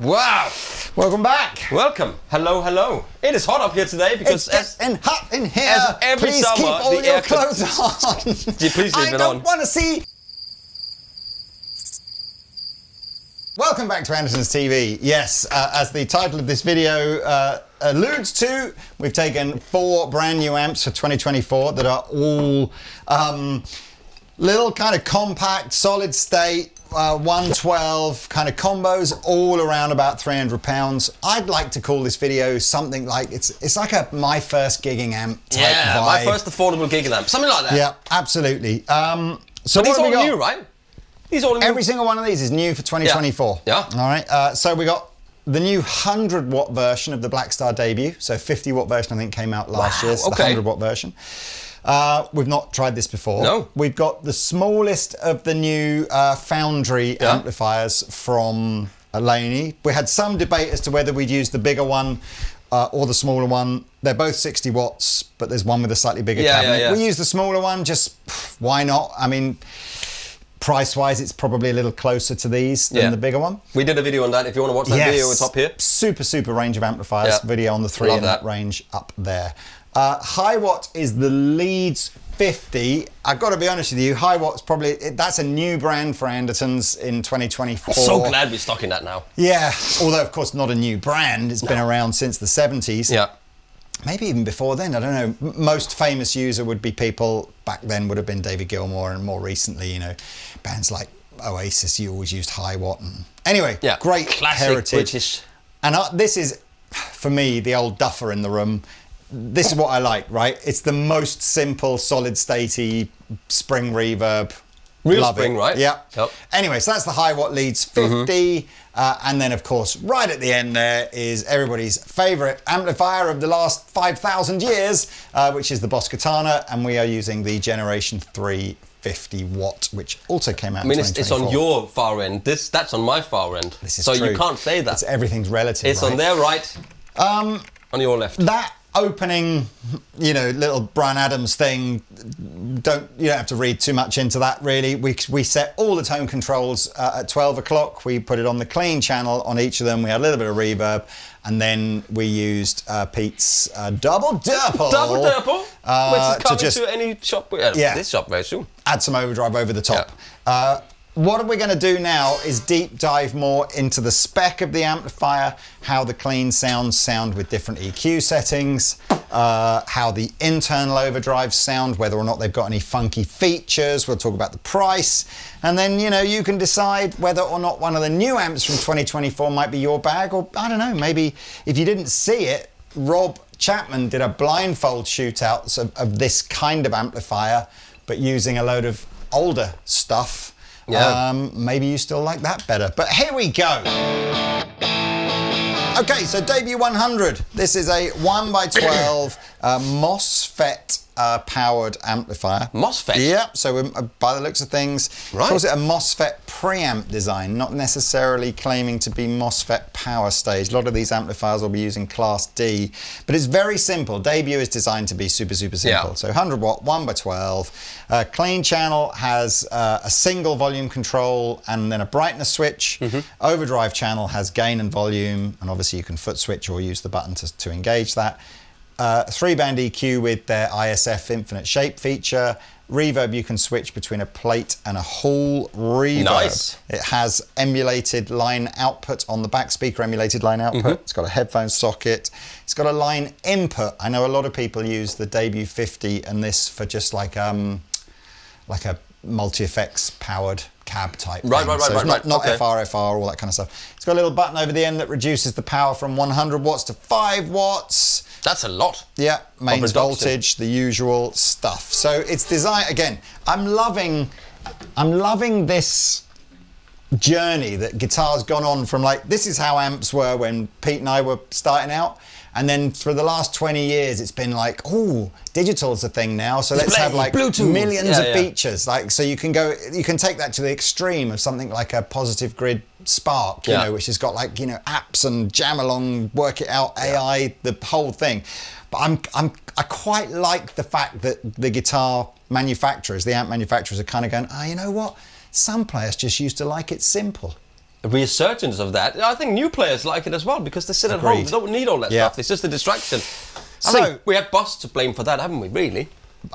Wow! Welcome back. Welcome. Hello, hello. It is hot up here today because it's getting hot in here. as every please summer, keep all the your air clothes on. Please leave I it don't on. want to see. Welcome back to Andertons TV. Yes, as the title of this video alludes to, we've taken 4 brand new amps for 2024 that are all little kind of compact, solid state, 112 kind of combos, all around about £300. I'd like to call this video something like it's like a my first gigging amp type vibe. My first affordable gigging amp, something like that. Yeah, absolutely. So but these are all new, right? These are all new. Every single one of these is new for 2024. Yeah. All right. So we got the new 100 watt version of the Blackstar debut. So 50 watt version I think came out last year. So the 100 watt version. We've not tried this before. No. We've got the smallest of the new Foundry amplifiers from Laney. We had some debate as to whether we'd use the bigger one or the smaller one. They're both 60 watts, but there's one with a slightly bigger cabinet. We use the smaller one, just why not? I mean, price-wise, it's probably a little closer to these than the bigger one. We did a video on that. If you want to watch that video, it's up here. Super range of amplifiers. Video on the 3 in that range up there. Hiwatt is the Leeds 50. I've got to be honest with you, Hiwatt's probably, that's a new brand for Andertons in 2024. I'm so glad we're stocking that now. Yeah, although of course not a new brand. It's been around since the 70s. Yeah. Maybe even before then, I don't know. Most famous user would be people back then would have been David Gilmour, and more recently, you know, bands like Oasis, you always used Hiwatt. And anyway, great classic heritage. British. And this is, for me, the old duffer in the room. This is what I like, right? It's the most simple, solid statey spring reverb. Real Love spring, it. right? Yeah. Yep. Anyway, so that's the Hiwatt Leeds 50. And then, of course, right at the end there is everybody's favourite amplifier of the last 5,000 years, which is the Boss Katana. And we are using the Generation 3 50 watt, which also came out in 2024. It's on your far end. That's on my far end. This is so true. You can't say that. Everything's relative, It's on their right, on your left. That opening, you know, little Bryan Adams thing, you don't have to read too much into that really. We set all the tone controls at 12 o'clock. We put it on the clean channel on each of them. We had a little bit of reverb, and then we used Pete's double Durple. Double Durple, which is coming to any shop. This shop very soon. Add some overdrive over the top. What we're going to do now is deep dive more into the spec of the amplifier, how the clean sounds sound with different EQ settings, how the internal overdrives sound, whether or not they've got any funky features. We'll talk about the price, and then you can decide whether or not one of the new amps from 2024 might be your bag, or I don't know, maybe if you didn't see it, Rob Chapman did a blindfold shootout of this kind of amplifier, but using a load of older stuff. Maybe you still like that better, but here we go. Okay, so debut 100. This is a 1x12 MOSFET powered amplifier. MOSFET? Yeah, so by the looks of things, calls it a MOSFET preamp design, not necessarily claiming to be MOSFET power stage. A lot of these amplifiers will be using Class D, but it's very simple. Debut is designed to be super simple. Yeah. So 100 watt, 1x12. Clean channel has a single volume control and then a brightness switch. Overdrive channel has gain and volume, and obviously you can foot switch or use the button to engage that. 3-band EQ with their ISF infinite shape feature. Reverb, you can switch between a plate and a hall reverb. Nice. It has emulated line output on the back, speaker emulated line output. It's got a headphone socket. It's got a line input. I know a lot of people use the Debut 50 and this for just like a multi-effects powered cab type thing. Not FR, all that kind of stuff. It's got a little button over the end that reduces the power from 100 watts to 5 watts. That's a lot. Yeah, mains voltage, the usual stuff. So it's designed, again, I'm loving this journey that guitar's gone on from, like, this is how amps were when Pete and I were starting out. And then for the last 20 years, it's been like, oh, digital's a thing now. So let's have like Bluetooth. Millions of features. Like, so you can take that to the extreme of something like a Positive Grid Spark, you know, which has got like, you know, apps and jam along, work it out, AI, the whole thing. But I quite like the fact that the guitar manufacturers, the amp manufacturers, are kind of going, you know what? Some players just used to like it simple. A resurgence of that. I think new players like it as well because they sit at home. They don't need all that stuff. It's just a distraction. I think we have Boss to blame for that, haven't we? Really?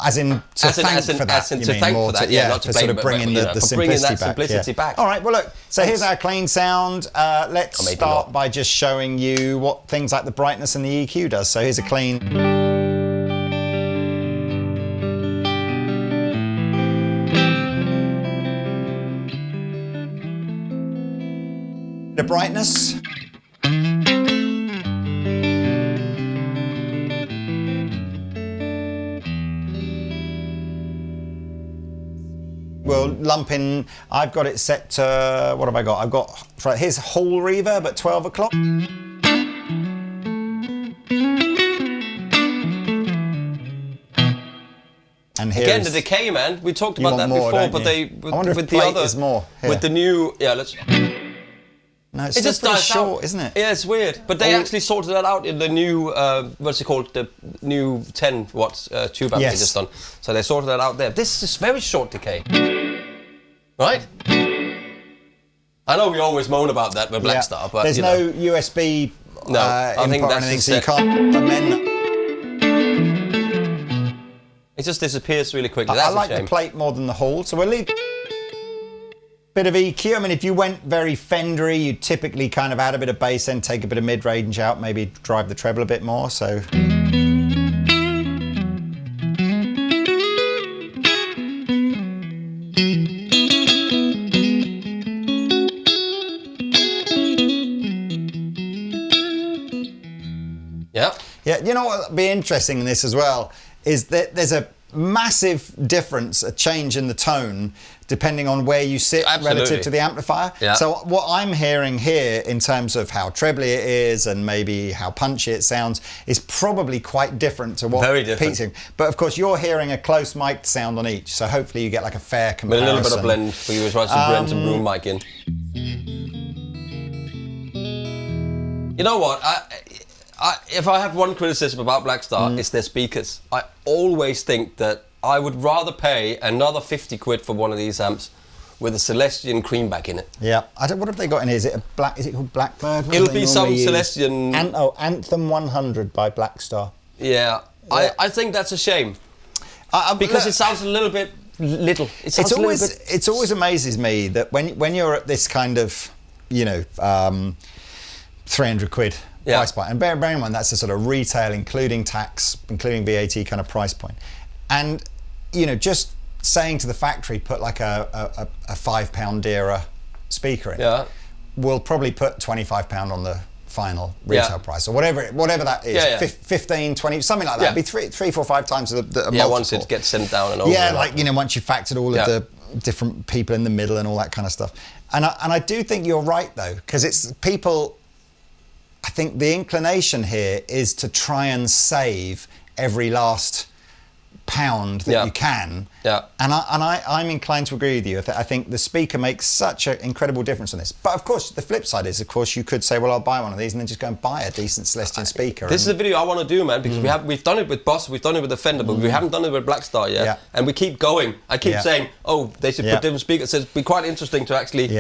As in to thank for that. Yeah, not to blame, sort of bring in the simplicity back. All right. Well, look. So here's our clean sound. Let's start by just showing you what things like the brightness and the EQ does. So here's a clean. The brightness. We'll lump in, I've got it set to, what have I got? I've got, here's Hall Reverb at 12 o'clock. And again, the decay, man. We talked about that before, but with the other, is more here. With the new, let's. No, it's just pretty short, isn't it? Yeah, it's weird. But they actually sorted that out in the new, what's it called? The new 10 watts tube amp they just done. So they sorted that out there. This is very short decay. Right? I know we always moan about that with Blackstar, but there's no USB I think that's anything, so you can't amend that. It just disappears really quickly. I like the plate more than the Hall, so we'll leave. Bit of EQ. I mean, if you went very Fendery, you'd typically kind of add a bit of bass end, take a bit of mid-range out, maybe drive the treble a bit more, so. Yeah. Yeah, you know what would be interesting in this as well is that there's a massive difference, a change in the tone, depending on where you sit relative to the amplifier. Yeah. So what I'm hearing here in terms of how trebly it is and maybe how punchy it sounds is probably quite different to what Pete's hearing. But of course you're hearing a close mic'd sound on each, so hopefully you get like a fair comparison. With a little bit of blend for you as well, to blend some room mic in. You know what? If I have one criticism about Blackstar, it's their speakers. I always think that I would rather pay another 50 quid for one of these amps with a Celestion creamback in it. Yeah. What have they got in here? Is it called Blackbird? It'll be some Celestion... Anthem 100 by Blackstar. Yeah. I think that's a shame. Because it sounds a little bit little. It always amazes me that when you're at this kind of, 300 quid price point, and bear in mind that's a sort of retail, including tax, including VAT kind of price point, and just saying to the factory put like a £5 dearer speaker in, will probably put £25 on the final retail price, or whatever that is, 15, 20, something like that. It'd be three, 4, 5 times the multiple. Once it gets sent down and over. Once you factored all of the different people in the middle and all that kind of stuff. And I do think you're right though, because it's people. I think the inclination here is to try and save every last pound that you can. Yeah. And I'm inclined to agree with you. I think the speaker makes such an incredible difference on this. But of course, the flip side is, of course, you could say, well, I'll buy one of these and then just go and buy a decent Celestion speaker. This is a video I want to do, man, because we've done it with Boss, we've done it with the Fender, but we haven't done it with Blackstar yet. Yeah. And we keep going. I keep saying, they should put different speakers. So it'd be quite interesting to actually...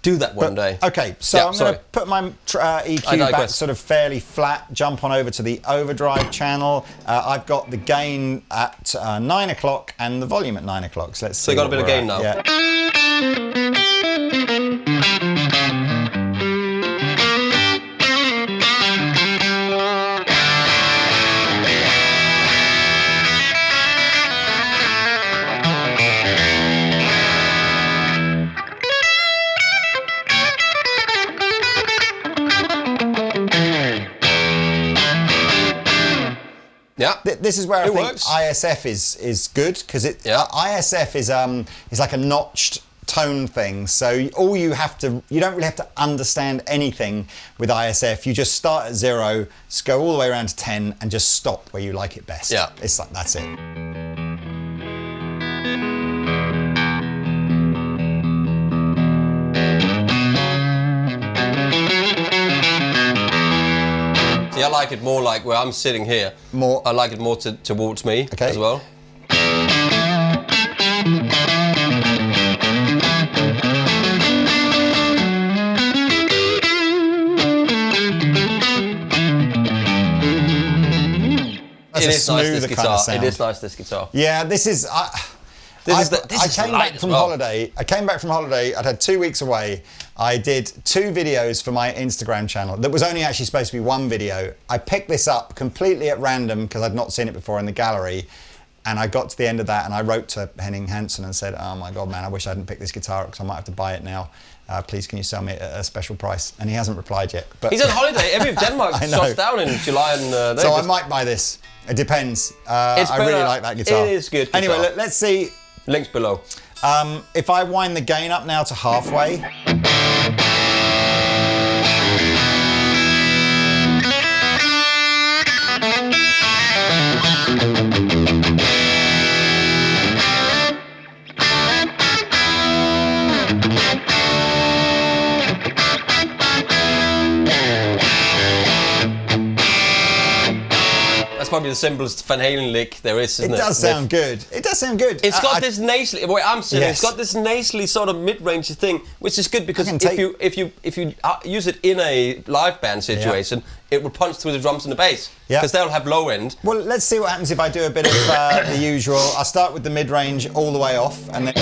do that one day. Okay, so I'm going to put my EQ back sort of fairly flat, jump on over to the overdrive channel. I've got the gain at 9 o'clock and the volume at 9 o'clock. So let's see. So you got a bit of gain now? Yeah. Yeah. This is where I think works. ISF is good, because ISF is like a notched tone thing. So all you don't really have to understand anything with ISF. You just start at 0, just go all the way around to 10, and just stop where you like it best. Yeah. It's like, that's it. See, I like it more like where I'm sitting here. I like it more towards me as well. It is nice, this guitar. It is nice, this guitar. Yeah, this is... I came back from holiday. I'd had 2 weeks away. I did 2 videos for my Instagram channel. That was only actually supposed to be 1 video. I picked this up completely at random because I'd not seen it before in the gallery. And I got to the end of that and I wrote to Henning Hansen and said, oh my God, man, I wish I hadn't picked this guitar up because I might have to buy it now. Please, can you sell me at a special price? And he hasn't replied yet. But he's on holiday. Every Denmark shuts down in July. And so I might buy this. It depends. I really like that guitar. It is good guitar. Anyway, let's see. Links below. If I wind the gain up now to halfway. That's probably the simplest Van Halen lick there is, isn't it? It does sound good. It does sound good. It's got this nasally, where I'm sitting, it's got this nasally sort of mid-range thing, which is good because if you use it in a live band situation, it will punch through the drums and the bass, because they'll have low end. Well, let's see what happens if I do a bit of the usual. I'll start with the mid-range all the way off, and then...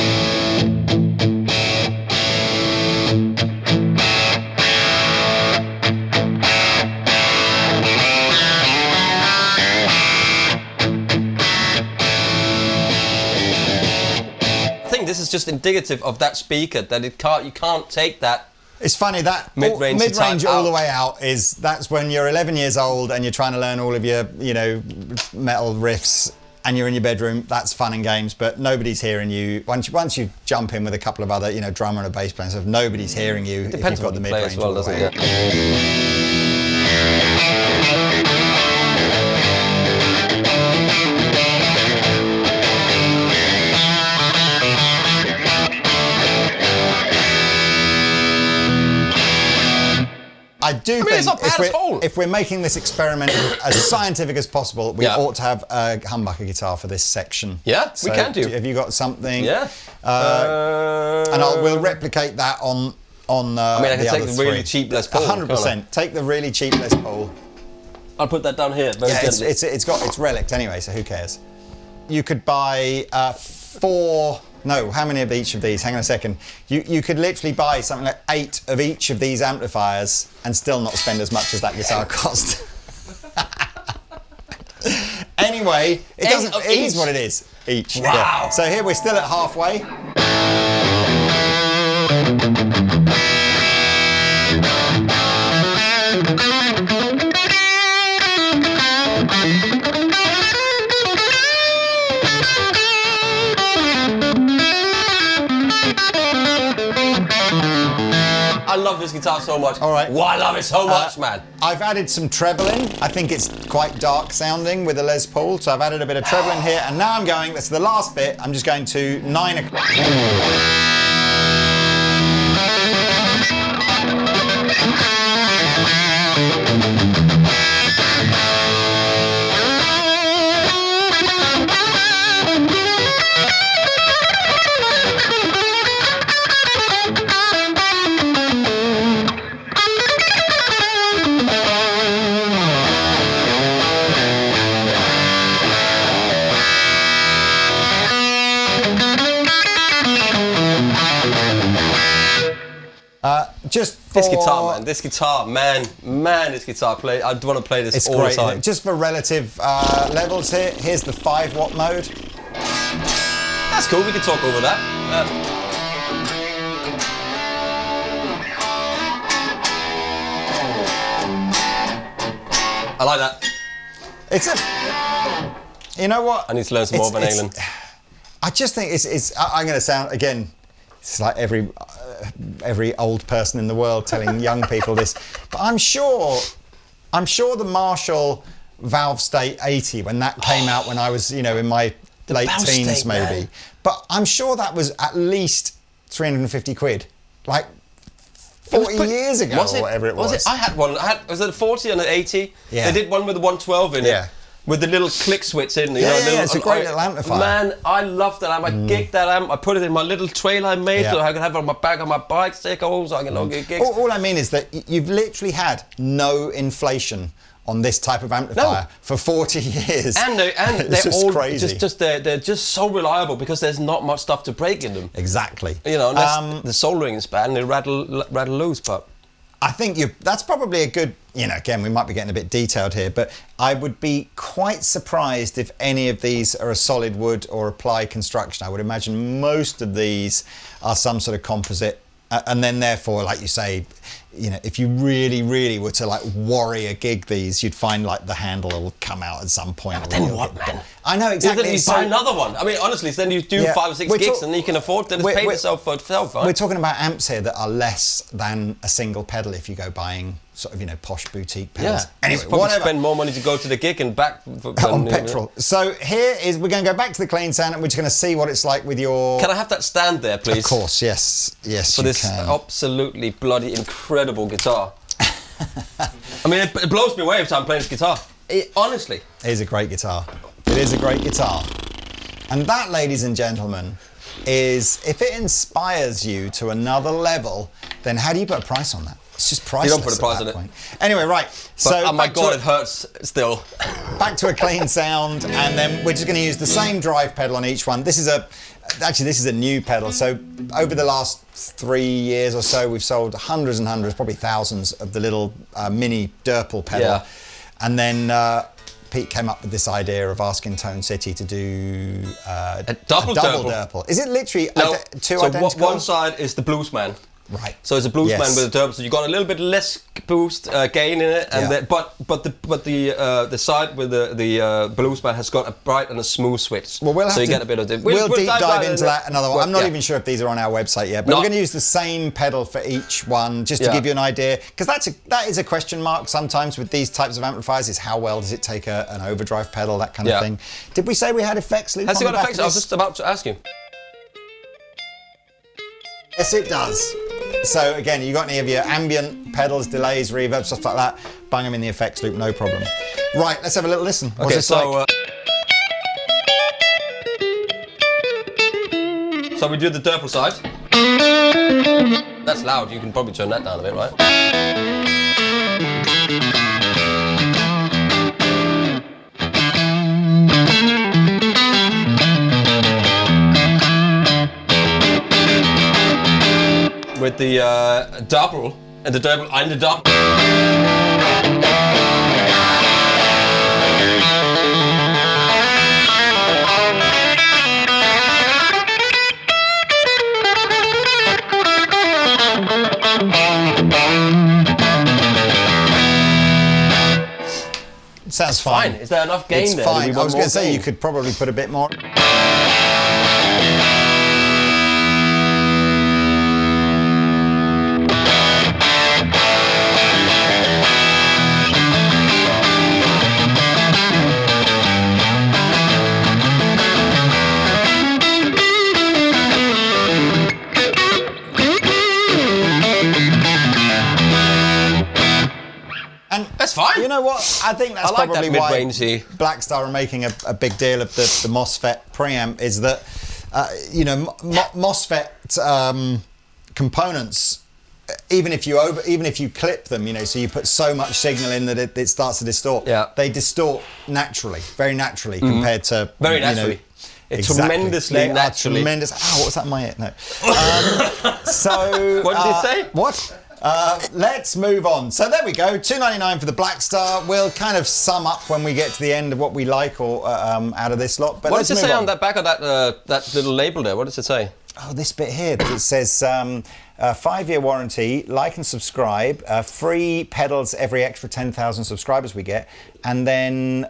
This is just indicative of that speaker, that you can't take that. It's funny that mid-range all the way out that's when you're 11 years old and you're trying to learn all of your metal riffs and you're in your bedroom. That's fun and games, but nobody's hearing you. Once you jump in with a couple of other drummer and a bass player and stuff, nobody's hearing you if you've got the mid-range all the way out. I do think if we're making this experiment as scientific as possible, we ought to have a humbucker guitar for this section. Yeah, so we can do. Have you got something? Yeah. And we'll replicate that on I can take the really cheap Les Paul. 100%. Take the really cheap Les Paul. I'll put that down here. Very gently. It's relic anyway, so who cares? You could buy 4. No, how many of each of these? Hang on a second. You could literally buy something like 8 of each of these amplifiers and still not spend as much as that guitar cost. Anyway, it is what it is. Each. Wow. Yeah. So here we're still at halfway. I love this guitar so much. All right. Wow, I love it so much, man. I've added some treble in. I think it's quite dark sounding with a Les Paul, so I've added a bit of treble in here, and now I'm going, that's the last bit, I'm just going to 9 o'clock. Just for... This guitar, man, this guitar play. I want to play this all the time. Just for relative levels here, here's the 5-watt mode. That's cool, we can talk over that. I like that. It's a... You know what? I need to learn some more Van Halen. I just think it's I'm going to sound, again, it's like every old person in the world telling young people this, but I'm sure the Marshall Valve State 80, when that came out when I was, you know, in my late teens maybe, man. But I'm sure that was at least 350 quid, like 40 years ago or whatever it was. I had one. Was it a 40 and an 80? Yeah. They did one with a 112 in it. With the little click switch in. It's a great little amplifier. Man, I love that amp. I gigged that amp. I put it in my little trailer I made so I could have it on my back on my bike, stick holes, so I can get gigs. All I mean is that you've literally had no inflation on this type of amplifier for 40 years. And they're all crazy. They're just so reliable because there's not much stuff to break in them. Exactly. You know, unless the soldering is bad and they rattle loose, but... I think that's probably a good, you know, again, we might be getting a bit detailed here, but I would be quite surprised if any of these are a solid wood or a ply construction. I would imagine most of these are some sort of composite. And then therefore, like you say, you know, if you really, really were to like warrior gig these, you'd find like the handle will come out at some point. But then what, man? I know, exactly. Then you buy another one. I mean, honestly, then you do 5 or 6 gigs and then you can afford to pay yourself for itself, right? We're talking about amps here that are less than a single pedal if you go buying sort of, you know, posh boutique pedals. Yeah. Anyway, whatever. Spend more money to go to the gig and back on petrol. So here is, we're going to go back to the clean sound and we're just going to see what it's like with your... Can I have that stand there, please? Of course, yes. Yes, for this absolutely bloody incredible guitar. I mean, it blows me away every time I'm playing this guitar. Honestly. It is a great guitar. It is a great guitar. And that, ladies and gentlemen, is, if it inspires you to another level, then how do you put a price on that? It's just priceless. You don't put a price on it. Anyway, right. But, oh my God, it hurts still. Back to a clean sound, and then we're just going to use the same drive pedal on each one. This is a new pedal. So over the last 3 years or so, we've sold hundreds and hundreds, probably thousands of the little mini Durple pedal. Yeah. And then Pete came up with this idea of asking Tone City to do a double Durple. Is it literally two identical? So one side is the Bluesman. Right. So it's a Bluesman with a Durple. So you got a little bit less boost gain in it, and but the side with the Bluesman has got a bright and a smooth switch. Well, we'll have so you to, get a bit of we'll deep dive into that another one. I'm not even sure if these are on our website yet, but we're going to use the same pedal for each one just to give you an idea, because that is a question mark sometimes with these types of amplifiers, is how well does it take an overdrive pedal, that kind of thing. Did we say we had effects loop? Has it got effects? I was just about to ask you. Yes, it does. So again, you got any of your ambient pedals, delays, reverb, stuff like that, bang them in the effects loop, no problem. Right, let's have a little listen. What's this like? So we do the Durple side. That's loud, you can probably turn that down a bit, right? With the double and the Durple and the double. Sounds fine. Is there enough gain there? It's fine. I was going to say you could probably put a bit more. That's fine. You know what? I think that's probably that why Blackstar are making a big deal of the MOSFET preamp, is that, you know, MOSFET components, even if you clip them, you know, so you put so much signal in that it starts to distort, they distort naturally, very naturally compared to... Very naturally. Tremendously naturally. Tremendous. Oh, what was that in my ear? No. So... What did he say? What? Let's move on. So there we go, $2.99 for the Blackstar. We'll kind of sum up when we get to the end of what we like or out of this lot. But what does it say on that back of that little label there? What does it say? Oh, this bit here, it says 5-year warranty, like and subscribe, free pedals every extra 10,000 subscribers we get, and then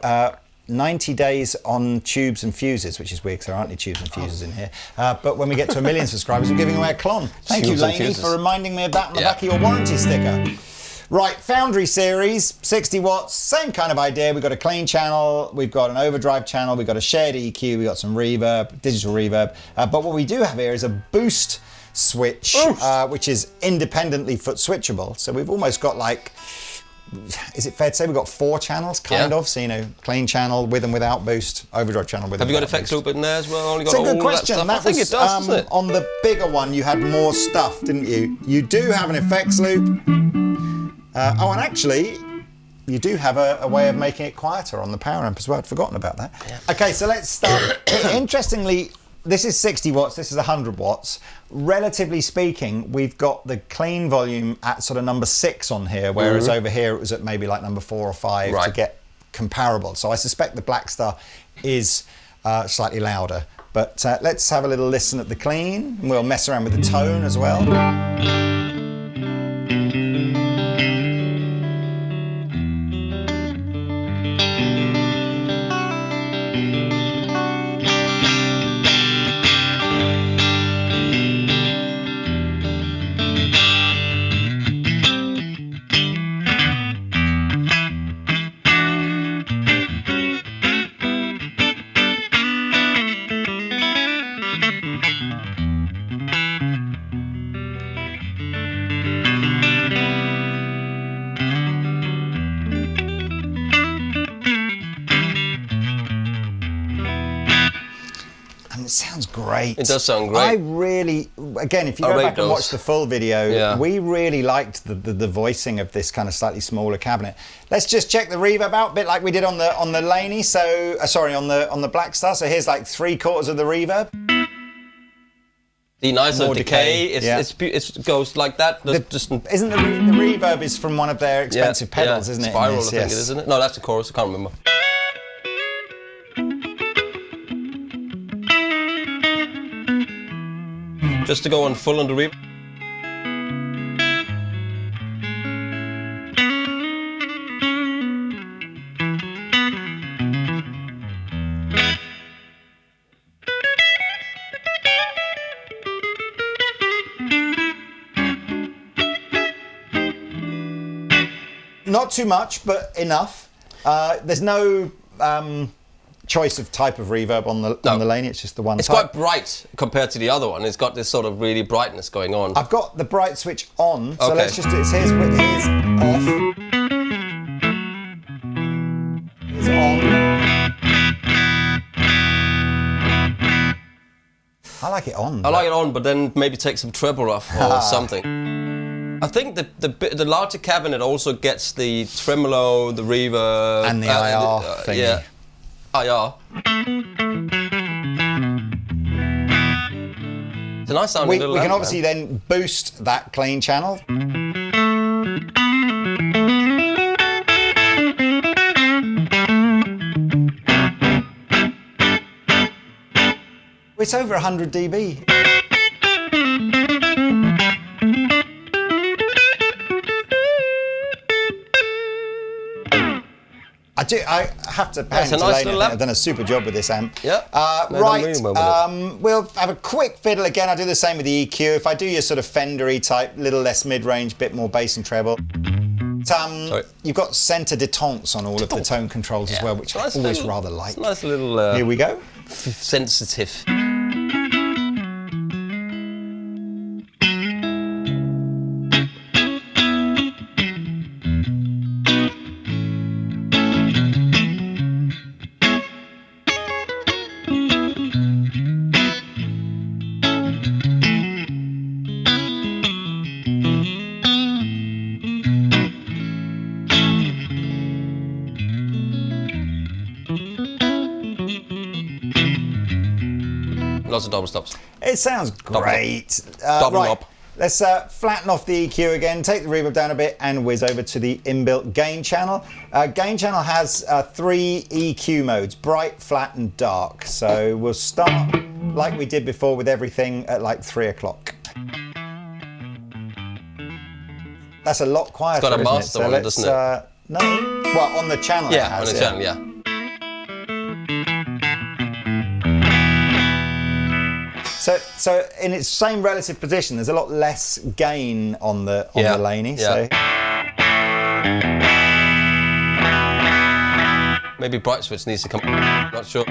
90 days on tubes and fuses, which is weird because there aren't any tubes and fuses in here. But when we get to 1 million subscribers, we're giving away a Klon. Thank you, Laney, for reminding me of that on the back of your warranty sticker. Right, Foundry series, 60 watts, same kind of idea. We've got a clean channel, we've got an overdrive channel, we've got a shared EQ, we've got some reverb, digital reverb. But what we do have here is a boost switch, which is independently foot switchable. So we've almost got like, is it fair to say we've got 4 channels, kind of? So, you know, clean channel with and without boost, overdrive channel with and without boost. Have you got effects loop in there as well? Only got it's a good question. I think it does, doesn't it? On the bigger one, you had more stuff, didn't you? You do have an effects loop. Oh, and actually, you do have a way of making it quieter on the power amp as well. I'd forgotten about that. Yeah. Okay, so let's start. Interestingly, this is 60 watts, this is 100 watts. Relatively speaking, we've got the clean volume at sort of number 6 on here, whereas over here it was at maybe like number 4 or 5 to get comparable. So I suspect the Black Star is slightly louder. But let's have a little listen at the clean, and we'll mess around with the tone as well. Sounds great. It does sound great. I really, again, if you go back and watch the full video, we really liked the voicing of this kind of slightly smaller cabinet. Let's just check the reverb out, a bit like we did on the Laney. So sorry, on the Black Star. So here's like 3/4 of the reverb. The nicer decay. It goes like that. Isn't the reverb is from one of their expensive pedals, isn't it? Spiral, I think it is, isn't it? No, that's the chorus. I can't remember. Just to go on full on the reverb. Not too much, but enough. There's no choice of type of reverb on the Laney. It's just the one. It's quite bright compared to the other one. It's got this sort of really brightness going on. I've got the bright switch on, so let's just do it. Here's off. Here's on. I like it on. I like it on, but then maybe take some treble off or something. I think the larger cabinet also gets the tremolo, the reverb, and the IR thingy. Yeah. IR. It's a nice sounding little We can amp, obviously then boost that clean channel. It's over 100 dB. I have to hand to Laney. I've done a super job with this amp. Yeah. Right. We'll have a quick fiddle again. I do the same with the EQ. If I do your sort of Fendery type, little less mid-range, bit more bass and treble. You've got centre détente on all of the tone controls as well, which I always rather like. Nice little. Here we go. Sensitive. Lots of double stops. It sounds great. Double up. Let's flatten off the EQ again, take the reverb down a bit, and whiz over to the inbuilt gain channel. Gain channel has 3 EQ modes: bright, flat, and dark. So we'll start like we did before with everything at like 3 o'clock. That's a lot quieter, It's got a isn't master it? So on it, doesn't it? No, well, on the channel it Yeah, has, on the channel, yeah. So in its same relative position, there's a lot less gain on the Laney. Yeah. So maybe bright switch needs to come. Not sure.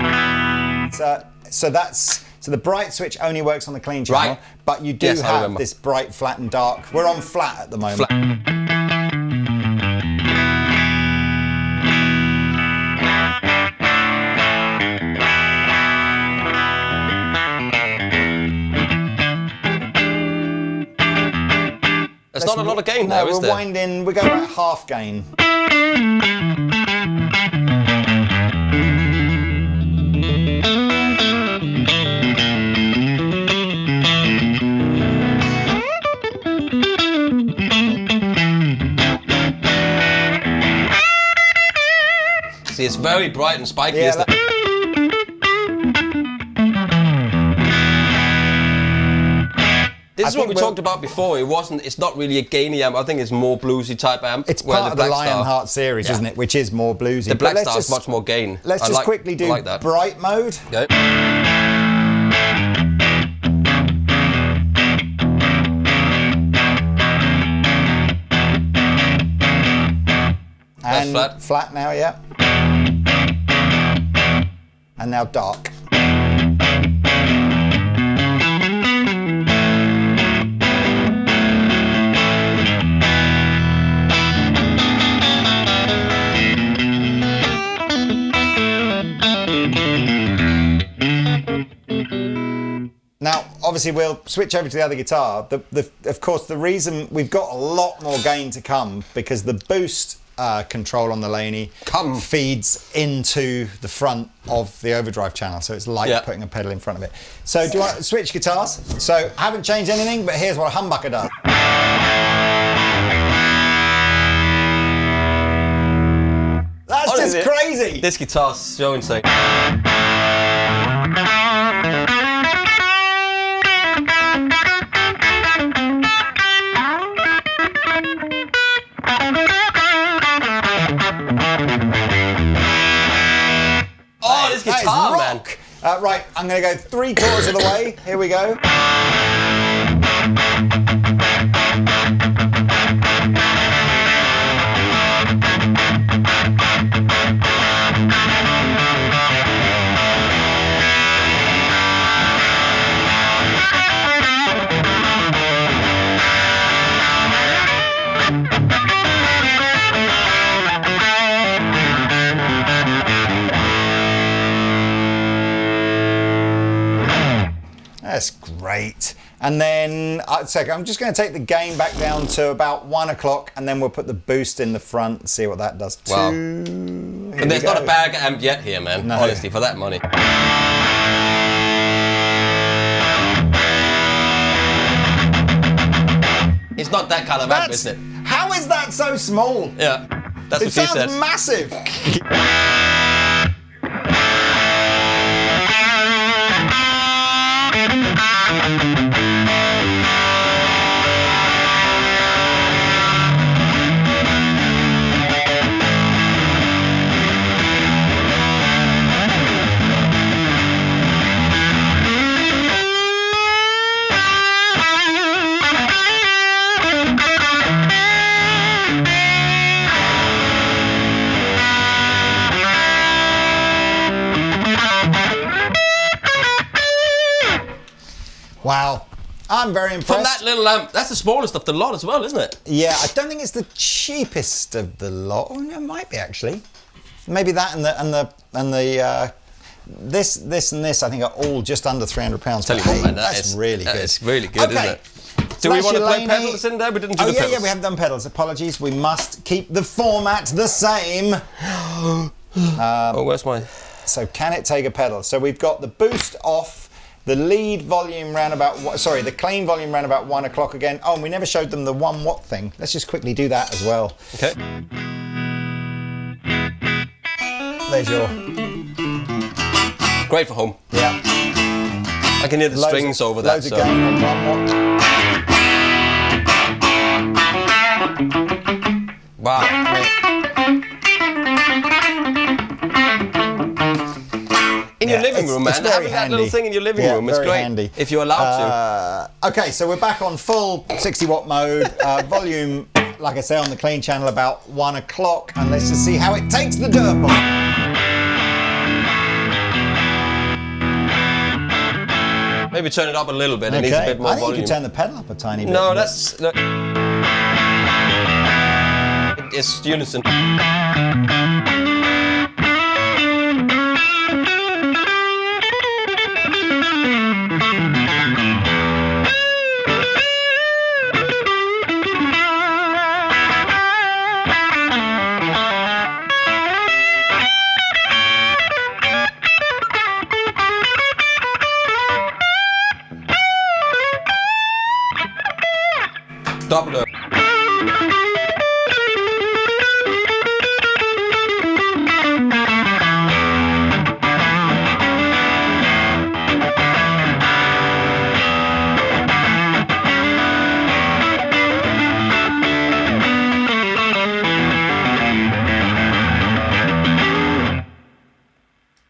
so the bright switch only works on the clean channel, Right. but you do Yes, I have remember. this bright, flat, and dark. We're on flat at the moment. There's not a lot of gain there, is we're there? winding. We're going about half gain. See, it's very bright and spiky, Yeah, isn't it? This is what we talked about before. It's not really a gainy amp. I think it's more bluesy type amp. It's where part of the Black Star- Lionheart series, Yeah. isn't it? Which is more bluesy. The Black But let's Star is just- much more gain. Let's just quickly do like that. bright mode. Okay. And flat. flat now, yeah. And now dark. Now, obviously, we'll switch over to the other guitar. Of course, the reason we've got a lot more gain to come because the boost control on the Laney feeds into the front of the overdrive channel, so it's like putting a pedal in front of it. So, do you want to switch guitars? So, I haven't changed anything, but here's what a humbucker does. That's just crazy. This guitar's so insane. Oh, this guitar, man. Right, I'm going to go 3/4 of the way. Here we go. That's great. And then, I'm just going to take the gain back down to about 1 o'clock, and then we'll put the boost in the front and see what that does too. Wow. And there's not a bag amp yet here, man. No. Honestly, for that money. It's not that kind of amp, is it? How is that so small? Yeah, that's what she said. It sounds massive. Wow, I'm very impressed. From that little amp, that's the smallest of the lot as well, isn't it? Yeah, I don't think it's the cheapest of the lot. Oh, no, it might be actually. Maybe that and this and this I think are all just under £300. Tell you what, man, that's really good. It's really good, isn't it? Do we want to play pedals in there? We didn't do the pedals. Yeah, we haven't done pedals. Apologies. We must keep the format the same. Oh, where's my? So can it take a pedal? So we've got the boost off. The lead volume ran about, the clean volume ran about 1 o'clock again. Oh, and we never showed them the 1 watt thing. Let's just quickly do that as well. Okay. There's your... Great for home. Yeah. I can hear the strings over that. Loads of gain on one more. Wow. In your living room, man. Having that little thing in your living room is great. Handy. If you're allowed to. Okay, so we're back on full 60 watt mode. Volume, like I say, on the clean channel about 1 o'clock. And let's just see how it takes the Durple. Maybe turn it up a little bit. It needs a bit more volume. I think you can turn the pedal up a tiny bit. No, that's... It's unison. Double up.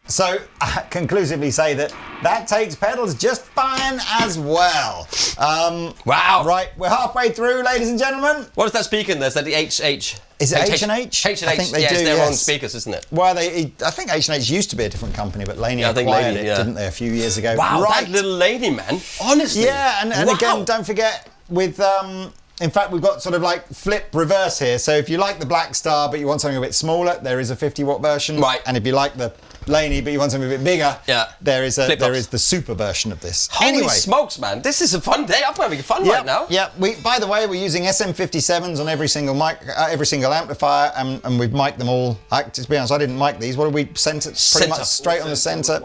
So I conclusively say that takes pedals just fine as well. Wow. Right, we're halfway through, ladies and gentlemen. What is that speaker in there? Is that the HH? Is it H&H? H&H. I think they do, it's their yes. own speakers, isn't it? Well, I think H&H used to be a different company, but Laney acquired it, didn't they, a few years ago? Wow, that little Laney, man. Honestly. Yeah, and again, don't forget with... in fact, we've got sort of like flip reverse here. So if you like the Black Star, but you want something a bit smaller, there is a 50 watt version. Right. And if you like the Laney, but you want something a bit bigger, there is the super version of this. Holy smokes, man! This is a fun day. I'm having fun right now. Yeah. By the way, we're using SM57s on every single mic, every single amplifier, and we've mic'd them all. To be honest, I didn't mic these. What did we center? Pretty much straight on the center.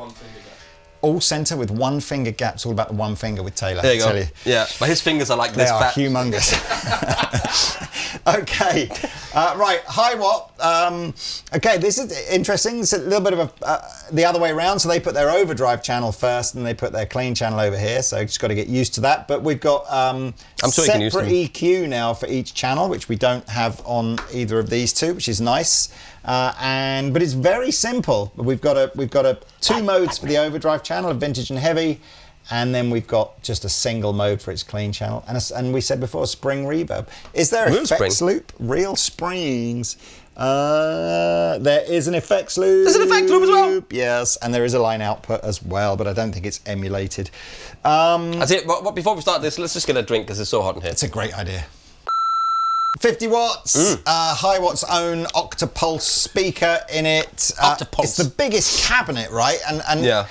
All centre with one finger gap. It's all about the one finger with Taylor. There you go. Yeah, but his fingers are like this fat. They are humongous. Okay, right, Hiwatt. Okay, this is interesting. It's a little bit of the other way around. So they put their overdrive channel first, and they put their clean channel over here. So just got to get used to that. But we've got separate EQ now for each channel, which we don't have on either of these two, which is nice. But it's very simple. We've got two modes for the overdrive channel, a vintage and heavy, and then we've got just a single mode for its clean channel, and we said before, spring reverb. Is there an effects loop? Real springs. There is an effects loop. There's an effects loop as well. Yes, and there is a line output as well, but I don't think it's emulated. That's it. But before we start this, let's just get a drink because it's so hot in here. It's a great idea. 50 watts, Hiwatt's own Octapulse speaker in it. Octapulse. It's the biggest cabinet, right? And yeah.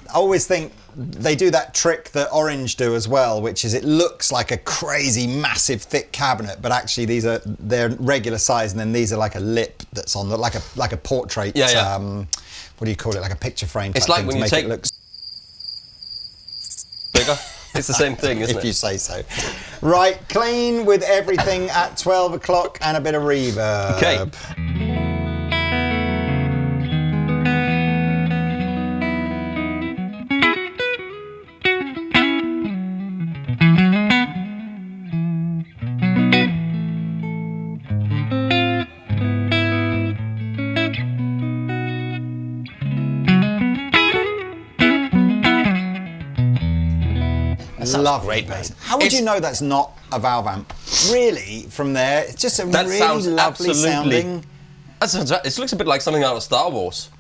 I always think they do that trick that Orange do as well, which is it looks like a crazy, massive, thick cabinet, but actually they're regular size, and then these are like a lip that's on like a portrait. Yeah. What do you call it? Like a picture frame. It's like when you take it look bigger. It's the same thing, isn't it? If you say so. Right, clean with everything at 12 o'clock and a bit of reverb. Okay. Lovely, man. How would you know that's not a valve amp? Really, from there, it's just a really lovely sounding. It looks a bit like something out of Star Wars.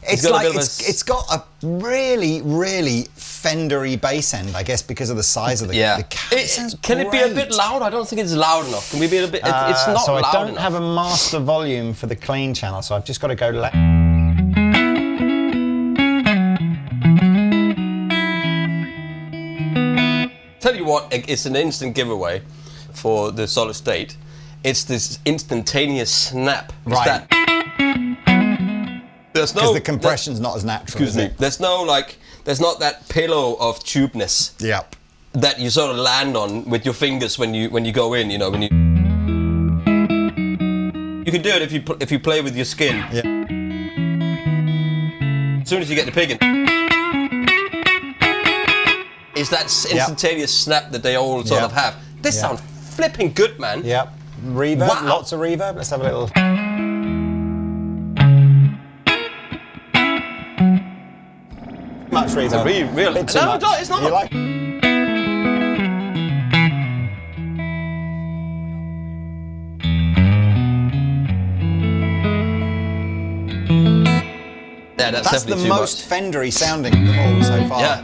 It's got a really, really Fendery bass end, I guess, because of the size of the cabinet. Can it be a bit loud? I don't think it's loud enough. Can we be a bit? It's not so loud enough. I don't have a master volume for the clean channel, so I've just got to go loud. Tell you what, it's an instant giveaway for the solid state. It's this instantaneous snap. Right. There's no. Because the compression's not as natural. Excuse me. There's not that pillow of tubeness. Yep. That you sort of land on with your fingers when you go in. You know when you. You can do it if you play with your skin. Yeah. As soon as you get the pig in. is that instantaneous snap that they all sort of have. This sounds flipping good, man. Yep. Reverb, lots of reverb. Let's have a little. Much reverb. Really? No, it's not. You like? Yeah, that's the most Fendery sounding of them all so far. Yeah.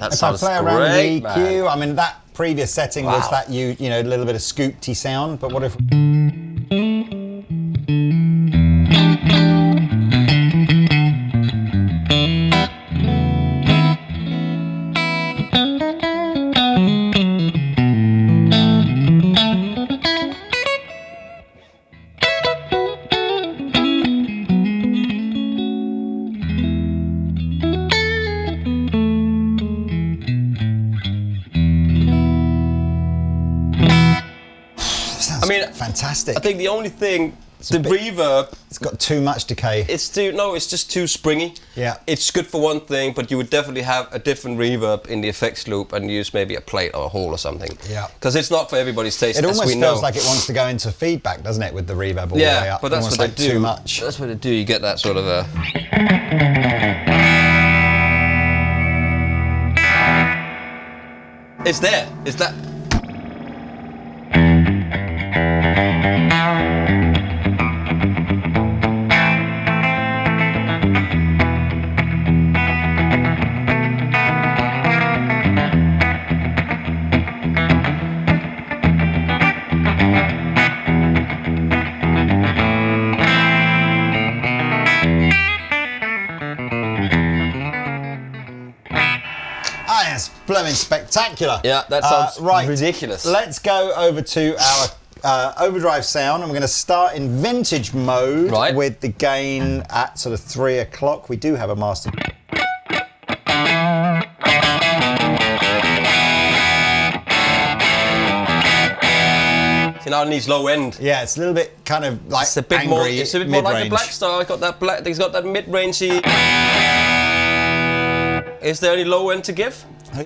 If I play around with the EQ, I mean that previous setting was that you know, a little bit of scoopty sound, but what if? Fantastic. I think the only thing, the reverb... It's got too much decay. It's just too springy. Yeah. It's good for one thing, but you would definitely have a different reverb in the effects loop and use maybe a plate or a hole or something. Yeah. Because it's not for everybody's taste, It as almost we know. feels like it wants to go into feedback, doesn't it, with the reverb all the way up? But that's what like they do. Too much. That's what they do. You get that sort of a... It's there. It's that... Blooming spectacular. Yeah, that sounds ridiculous. Let's go over to our overdrive sound, and we're going to start in vintage mode with the gain at sort of 3 o'clock. We do have a master. See, now it needs low end. Yeah, it's a little bit kind of like it's a bit angry, more. It's a bit more like the Black Star. It's got that black. It's got that mid-rangey. Is there any low end to give? I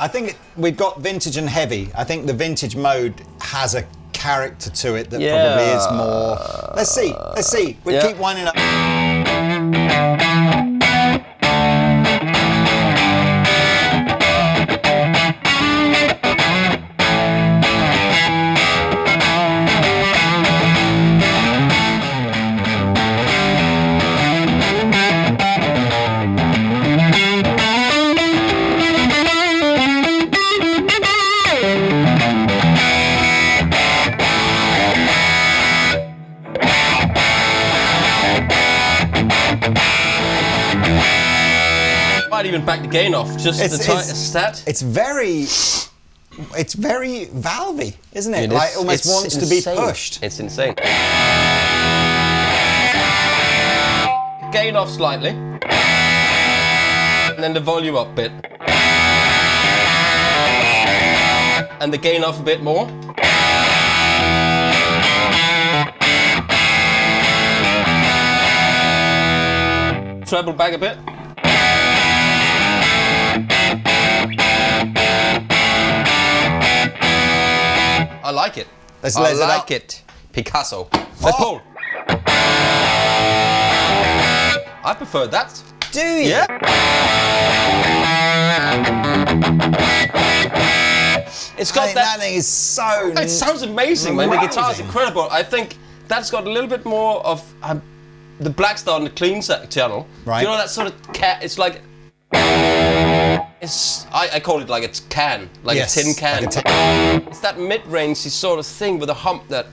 think we've got vintage and heavy. I think the vintage mode has a character to it that probably is more. Let's see. We keep winding up. Might even back the gain off, just the stat. It's very valvey, isn't it? Like It almost wants to be pushed. It's insane. Gain off slightly, and then the volume up a bit, and the gain off a bit more. Treble back a bit. I like it. Let's I like it. Picasso. Let's pull. I prefer that. Do you? Yeah. It's got that thing is so. It sounds amazing, man. The guitar is incredible. I think that's got a little bit more of the Black Star on the clean channel. Right. Do you know that sort of it's like. I call it like a can, like a tin can. Like it's that mid-range sort of thing with a hump that.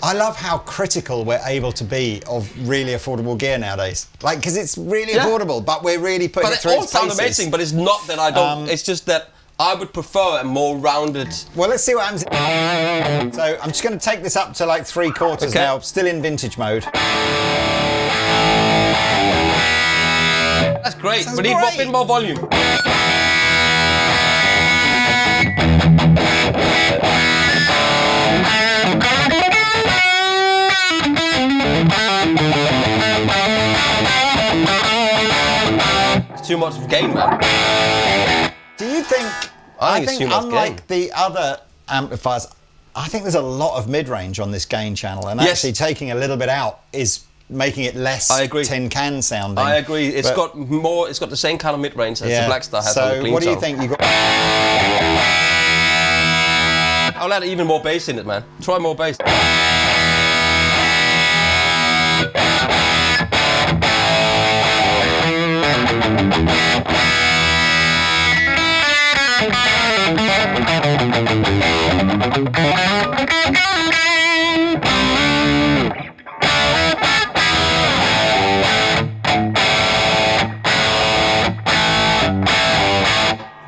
I love how critical we're able to be of really affordable gear nowadays. Like, because it's really affordable, but we're really putting it through its paces. But it all sounds amazing, but it's not that I don't... it's just that I would prefer a more rounded... Well, let's see what happens. So I'm just going to take this up to like 3/4 now, still in vintage mode. That's great. We need a bit more volume. It's too much gain, man. Do you think... I think it's too much unlike the other amplifiers, I think there's a lot of mid-range on this gain channel, and actually taking a little bit out is making it less tin can sounding. I agree. It's got the same kind of mid-range as the Blackstar has on the clean. So what do you think? You got... I'll add even more bass in it, man. Try more bass.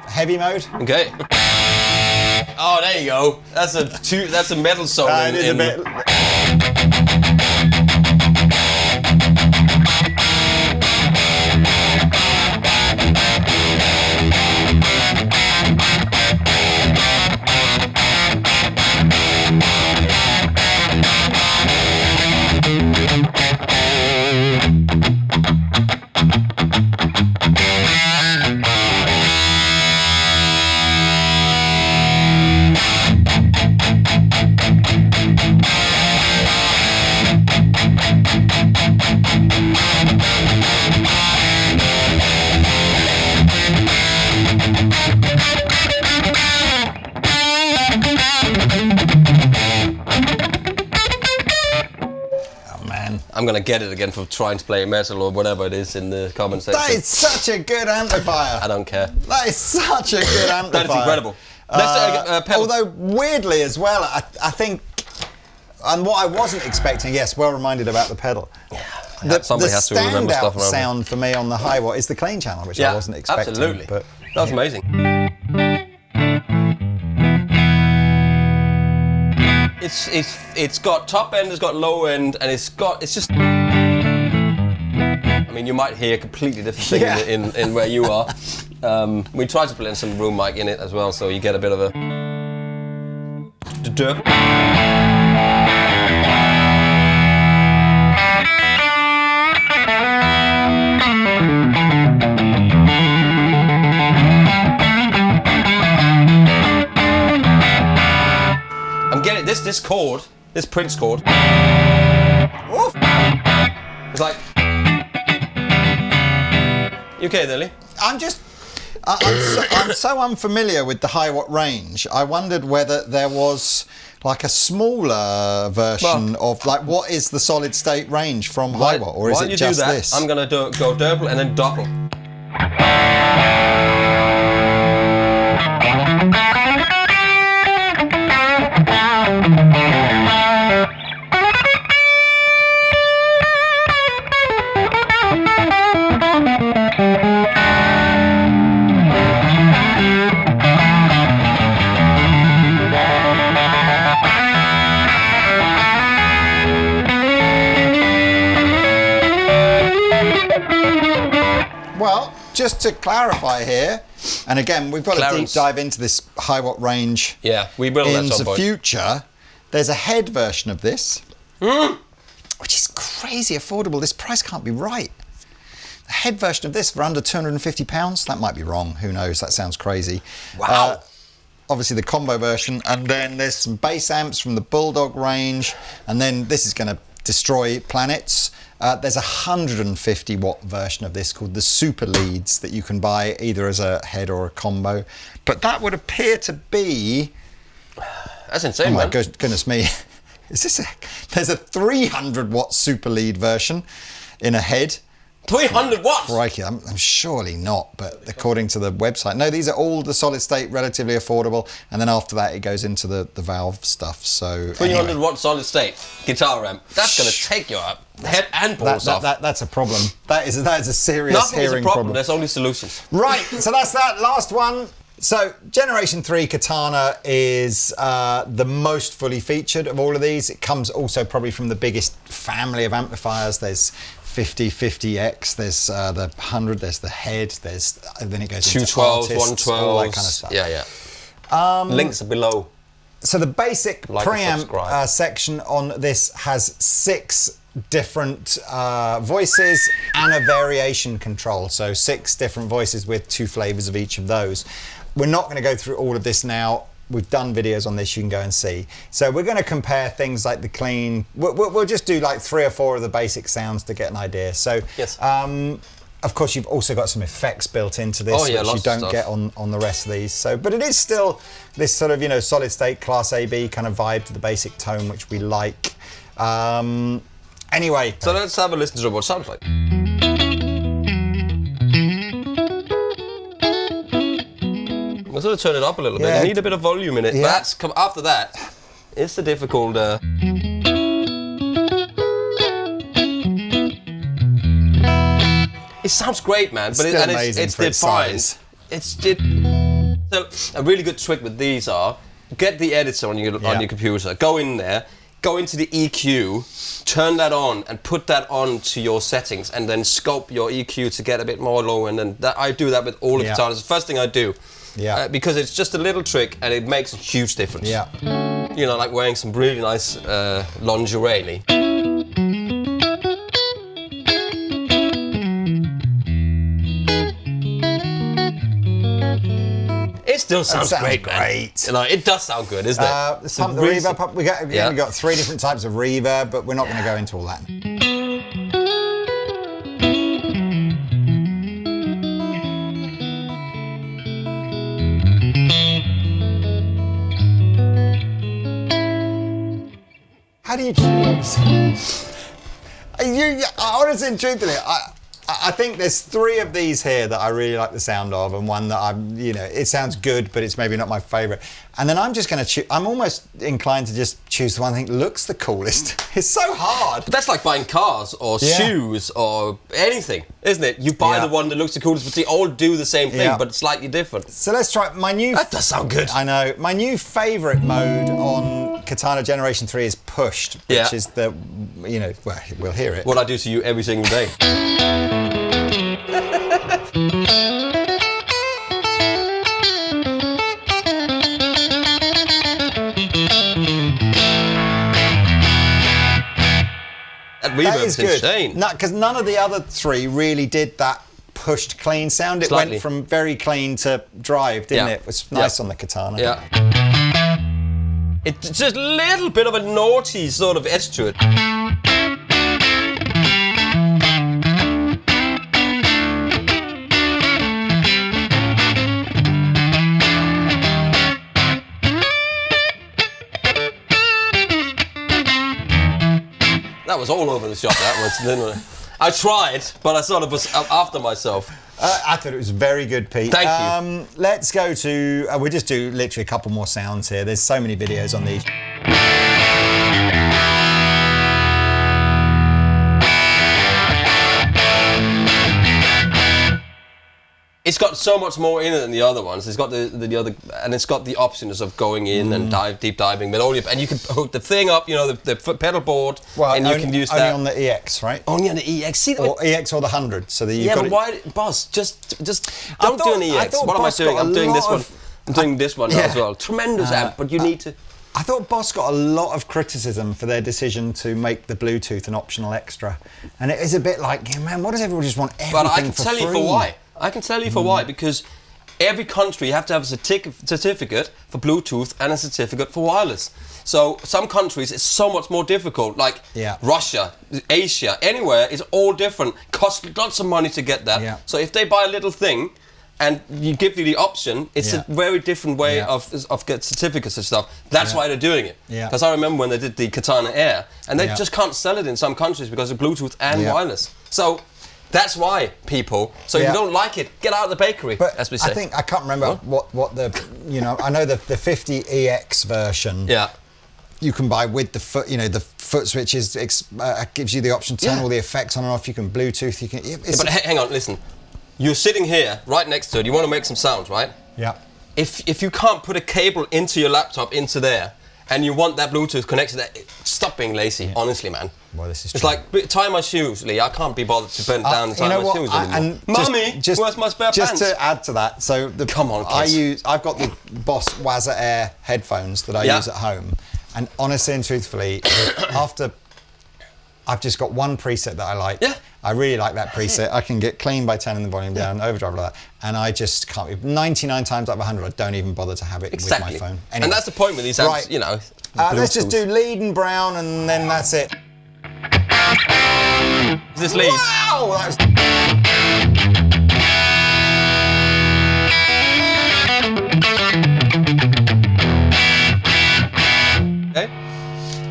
Heavy mode. Okay. Oh, there you go. That's a metal solo. It is a bit. I'm gonna get it again for trying to play metal or whatever it is in the comment section. That is such a good amplifier. I don't care. That is such a good amplifier. That is incredible. Although weirdly as well, I think, and what I wasn't expecting, yes, well reminded about the pedal. Yeah. The standout sound for me on the Hiwatt is the clean channel, which I wasn't expecting. Absolutely. But that was amazing. It's got top end, it's got low end, and it's just. I mean, you might hear a completely different thing in where you are. We tried to put in some room mic in it as well, so you get a bit of a. Durple. I'm getting this chord, this Prince chord. Oof. It's like. You okay there, Lee? I'm so unfamiliar with the Hiwatt range. I wondered whether there was like a smaller version of like what is the solid state range from Hiwatt, or is it just this? I'm gonna go Durple and then Durple. Well, just to clarify here, and again, we've got to deep dive into this Hiwatt range. Yeah, we will in the future. There's a head version of this, which is crazy affordable. This price can't be right. The head version of this for under £250. That might be wrong. Who knows? That sounds crazy. Wow. Obviously the combo version, and then there's some bass amps from the Bulldog range, and then this is going to destroy planets. There's a 150 watt version of this called the Super Leeds that you can buy either as a head or a combo. But that would appear to be... That's insane, man. Oh my man. goodness me. Is this there's a 300 watt Super Lead version in a head. 300 watts? Crikey, I'm surely not, but according to the website. No, these are all the solid state, relatively affordable, and then after that it goes into the valve stuff. So 300 watt solid state guitar amp. That's going to take your head and balls off. That's a problem. That is a serious Nothing hearing is a problem. problem. There's only solutions. Right, so that's that. Last one. So, Generation 3 Katana is the most fully featured of all of these. It comes also probably from the biggest family of amplifiers. There's 50/50X, there's the 100, there's the head, then it goes into 212s, artists, 112s, all that kind of stuff. Yeah. Links are below. So the basic Like preamp section on this has 6 different voices and a variation control. So 6 different voices with 2 flavors of each of those. We're not going to go through all of this now. We've done videos on this, you can go and see. So we're going to compare things like the clean. We'll just do like 3 or 4 of the basic sounds to get an idea. So, yes. Of course, you've also got some effects built into this, which you don't get on the rest of these. So, but it is still this sort of, solid state Class AB kind of vibe to the basic tone, which we like. Anyway. So let's have a listen to what it sounds like. I'm going to turn it up a little bit. You need a bit of volume in it. Yeah. But that's after that, it's the difficult. It sounds great, man. But it's defined. So a really good trick with these are get the editor on your computer. Go in there. Go into the EQ, turn that on, and put that on to your settings, and then scope your EQ to get a bit more low. And then I do that with all the guitars. It's the first thing I do. Yeah. Because it's just a little trick, and it makes a huge difference. Yeah. Like wearing some really nice lingerie. It still sounds great, man. It does sound good, isn't it? Let's pump the reverb up. We've got 3 different types of reverb, but we're not going to go into all that. How do you choose? Honestly and truthfully, I think there's 3 of these here that I really like the sound of, and one that it sounds good, but it's maybe not my favourite. And then I'm just going to choose. I'm almost inclined to just choose the one I think looks the coolest. It's so hard. But that's like buying cars or shoes or anything, isn't it? You buy the one that looks the coolest, but they all do the same thing, but it's slightly different. So let's try my new. That does sound good. I know. My new favourite mode on Katana Generation 3 is pushed, which is the, well, we'll hear it. What I do to you every single day. That reverb's insane. Because none of the other 3 really did that pushed clean sound. It went from very clean to drive, didn't it? It was nice on the Katana. Yeah. It's just a little bit of a naughty sort of edge to it. That was all over the shop, that was, didn't it? I tried, but I sort of was after myself. I thought it was very good, Pete. Thank you. Let's go to... we'll just do literally a couple more sounds here. There's so many videos on these. It's got so much more in it than the other ones. It's got the other, and it's got the options of going in and deep diving, but only, and you can hook the thing up, the pedal board, and you can use that only on the EX, right? Only on the EX. See, or EX or the 100. So that you've got but why, boss? Just don't do an EX. What am I doing? I'm doing this one. I'm doing this one as well. Tremendous amp, but you need to. I thought Boss got a lot of criticism for their decision to make the Bluetooth an optional extra, and it is a bit like, man, what does everyone just want everything for free? But I can tell you for why. I can tell you for why, because every country you have to have a certificate for Bluetooth and a certificate for wireless. So some countries it's so much more difficult, like Russia, Asia, anywhere, it's all different. Costs lots of money to get that. Yeah. So if they buy a little thing and you give you the option, it's a very different way of get certificates and stuff. That's why they're doing it. Because I remember when they did the Katana Air, and they just can't sell it in some countries because of Bluetooth and wireless. So That's why, people. So if you don't like it, get out of the bakery, but as we say. I think, I can't remember what the, you know, I know the 50EX version. Yeah. You can buy with the foot, you know, the foot switches, gives you the option to turn all the effects on and off. You can Bluetooth, you can... but hang on, listen. You're sitting here, right next to it. You want to make some sounds, right? Yeah. If you can't put a cable into your laptop, into there, and you want that Bluetooth connected, stop being lazy, honestly, man. Well, this is It's true. like, tie my shoes, Lee. I can't be bothered to bend down and tie my shoes anymore. Mummy, where's my spare pants? Just to add to that, so Come on, kids. I've got the Boss Wazza Air headphones that I use at home, and honestly and truthfully, after I've just got one preset that I like. Yeah. I really like that preset. I can get clean by turning the volume down, overdrive like that, and I just can't. 99 times out of 100, I don't even bother to have it with my phone. Anyway. And that's the point with these amps, right. you know. Let's just do lead and brown, and then that's it. Is this lead? Wow! That was... Okay.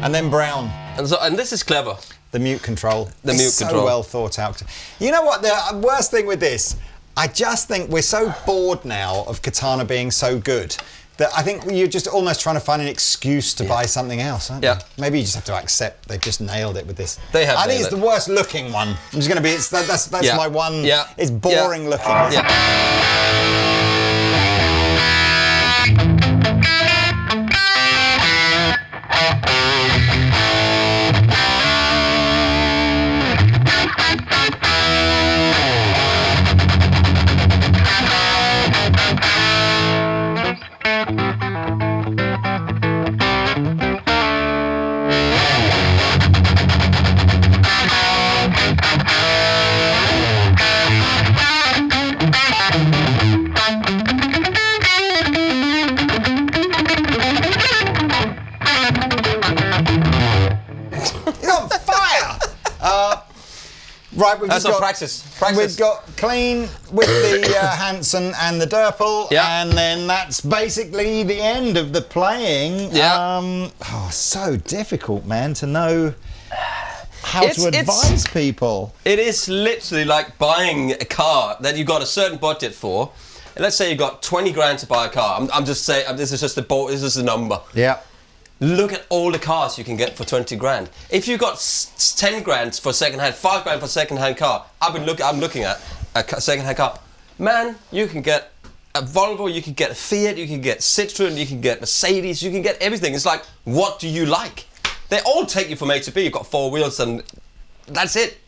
And then brown. And this is clever. The mute control. The mute so control. Well thought out. You know what? The worst thing with this, I just think we're so bored now of Katana being so good that I think you're just almost trying to find an excuse to buy something else, aren't you? Maybe you just have to accept they've just nailed it with this. They have. I think it's the worst looking one. I'm just going to be. That's my one. Yeah. It's boring looking. Yeah. Right, we've That's just got practice. We've got clean with the Hanson and the Durple, and then that's basically the end of the playing. Yeah. So difficult, man, to know how to advise people. It is literally like buying a car that you got a certain budget for. And let's say you got 20 grand to buy a car. I'm just saying, this is just a number. Yeah. Look at all the cars you can get for 20 grand. If you got 10 grand for second-hand, 5 grand for second-hand car, I'm looking at a second-hand car. Man, you can get a Volvo, you can get a Fiat, you can get Citroen, you can get Mercedes, you can get everything. It's like, what do you like? They all take you from A to B. You've got 4 wheels and that's it.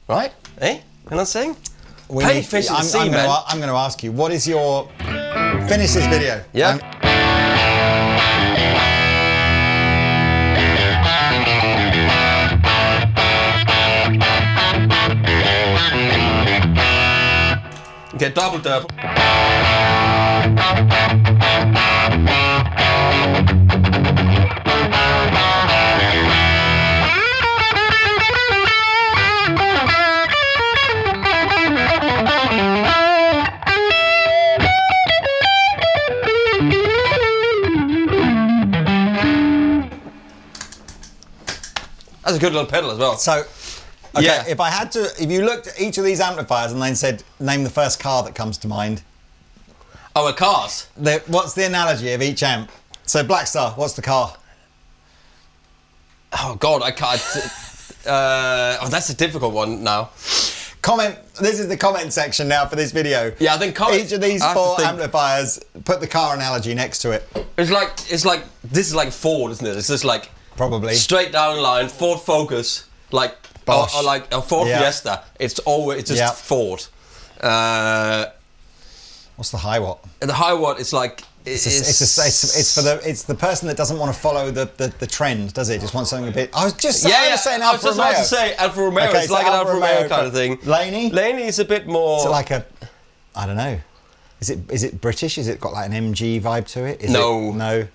Right? Eh? You know what I'm saying? Pay fish in the sea, man. I'm going to ask you, what is your... Finish this video. Yeah. Get double Durple. That's a good little pedal as well. So, okay, if you looked at each of these amplifiers and then said, name the first car that comes to mind. Oh, cars. What's the analogy of each amp? So, Black Star, what's the car? Oh God, I can't. That's a difficult one now. Comment. This is the comment section now for this video. Yeah, I think each of these 4 amplifiers, put the car analogy next to it. It's like this is like Ford, isn't it? It's just like probably straight down the line. Ford Focus, like or like a Ford Fiesta. It's just Ford. What's the Hiwatt? The Hiwatt is like it's the person that doesn't want to follow the trend, does it? Just wants something a bit. I was saying Alfa Romeo. I was just about to say Alfa Romeo. Okay, it's like an Alfa Romeo kind of thing. Laney? Laney is a bit more. It's like I don't know. Is it British? Is it got like an MG vibe to it? No.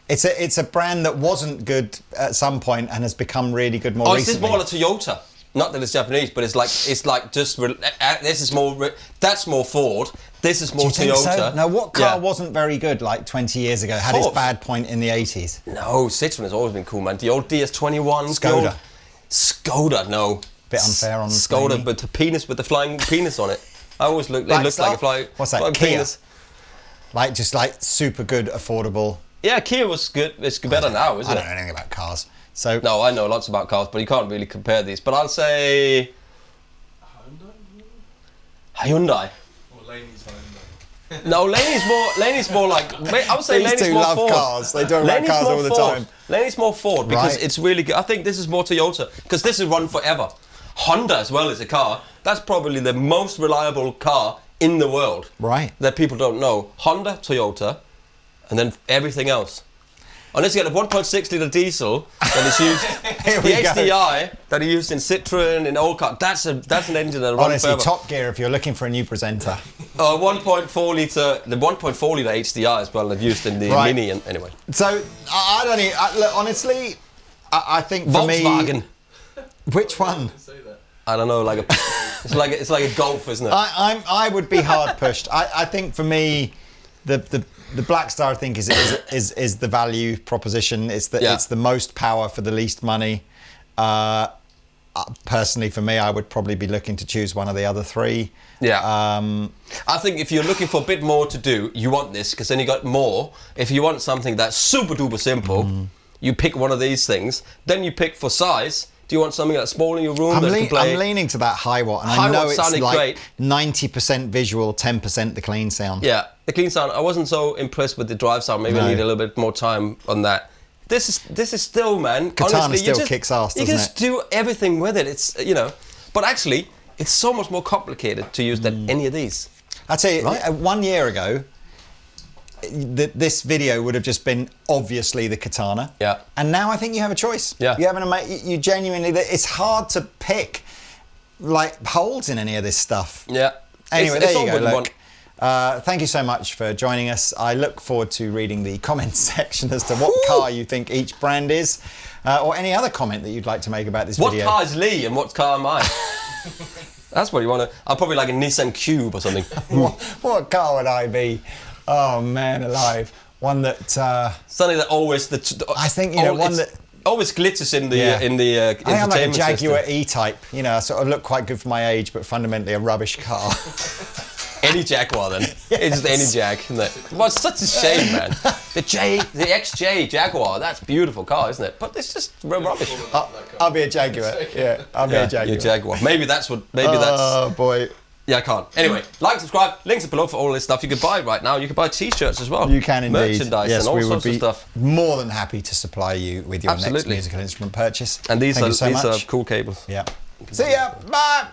It's a brand that wasn't good at some point and has become really good more recently. It's more like Toyota. Not that it's Japanese, but it's like just this is more. That's more Ford. This is more Toyota. So? No, what car wasn't very good like 20 years ago? Had its bad point in the 80s. No, Citroen has always been cool, man. The old DS21. Skoda. Skoda, no. bit unfair on Skoda, Laney. but the penis with the flying penis on it. I always look. It looks like a flying. What's that? Flying Kia? penis. Like just like super good, affordable. Yeah, Kia was good. It's better now, isn't I it? don't know anything about cars. So No, I know lots about cars, but you can't really compare these. But I'll say Hyundai. Or Laney's Hyundai. No, Laney's more like. I would say these Laney's two more love Ford. cars. They talk about Laney's cars more all the Ford. time. Laney's more Ford because Right. it's really good. I think this is more Toyota because this is run forever. Honda as well is a car. That's probably the most reliable car in the world. Right. That people don't know. Honda, Toyota, and then everything else. Unless you get a 1.6 litre diesel that is used, Here the we go. HDI that are used in Citroen, in old cars, that's an engine that runs Honestly, forever. Top Gear if you're looking for a new presenter. 1.4 litre, the 1.4 litre HDI as well, they've used in the Right. Mini, and anyway. So I don't even. Look, honestly, I think for Volkswagen. me, which one? Say that. I don't know, it's like a Golf, isn't it? I would be hard pushed. I think for me, the Black Star I think is the value proposition. It's the most power for the least money. Personally, for me, I would probably be looking to choose one of the other three. Yeah. I think if you're looking for a bit more to do, you want this because then you got more. If you want something that's super duper simple, you pick one of these things. Then you pick for size. Do you want something that's small in your room that can play? I'm leaning to that Hiwatt, and I Hiwatt know it's sounded like great. 90% visual, 10% the clean sound. Yeah, the clean sound. I wasn't so impressed with the drive sound. Maybe I need a little bit more time on that. This is still, man. Katana honestly, still kicks ass, You doesn't can just do everything with it. It's but actually, it's so much more complicated to use than any of these. I tell you, Right. 1 year ago, this video would have just been obviously the Katana. Yeah. And now I think you have a choice. Yeah. You have you genuinely. It's hard to pick like holes in any of this stuff. Yeah. Anyway, It's there all you go. good in Look. Thank you so much for joining us. I look forward to reading the comments section as to what car you think each brand is, or any other comment that you'd like to make about this What video. car is Lee and what car am I? That's what you want to. I'm probably like a Nissan Cube or something. What car would I be? Oh man, alive! One that Something that always I think one that always glitters in the Yeah. in the I think I'm like a entertainment Jaguar system. E-Type. You know, I sort of look quite good for my age, but fundamentally a rubbish car. Any Jaguar then. It's just any Jag, isn't it? Well, it's such a shame, man. The XJ Jaguar, that's a beautiful car, isn't it? But it's just rubbish. I'll be a Jaguar. Yeah, I'll be a Jaguar. Your Jaguar. Maybe that's. Oh boy. Yeah, I can't. Anyway, like, subscribe, links are below for all this stuff you can buy right now. You can buy T-shirts as well. You can indeed. Merchandise Yes, and all we would sorts of be stuff. more than happy to supply you with your next Absolutely. musical instrument purchase. And these Thank you so are much. cool cables. Yeah. See ya. Bye.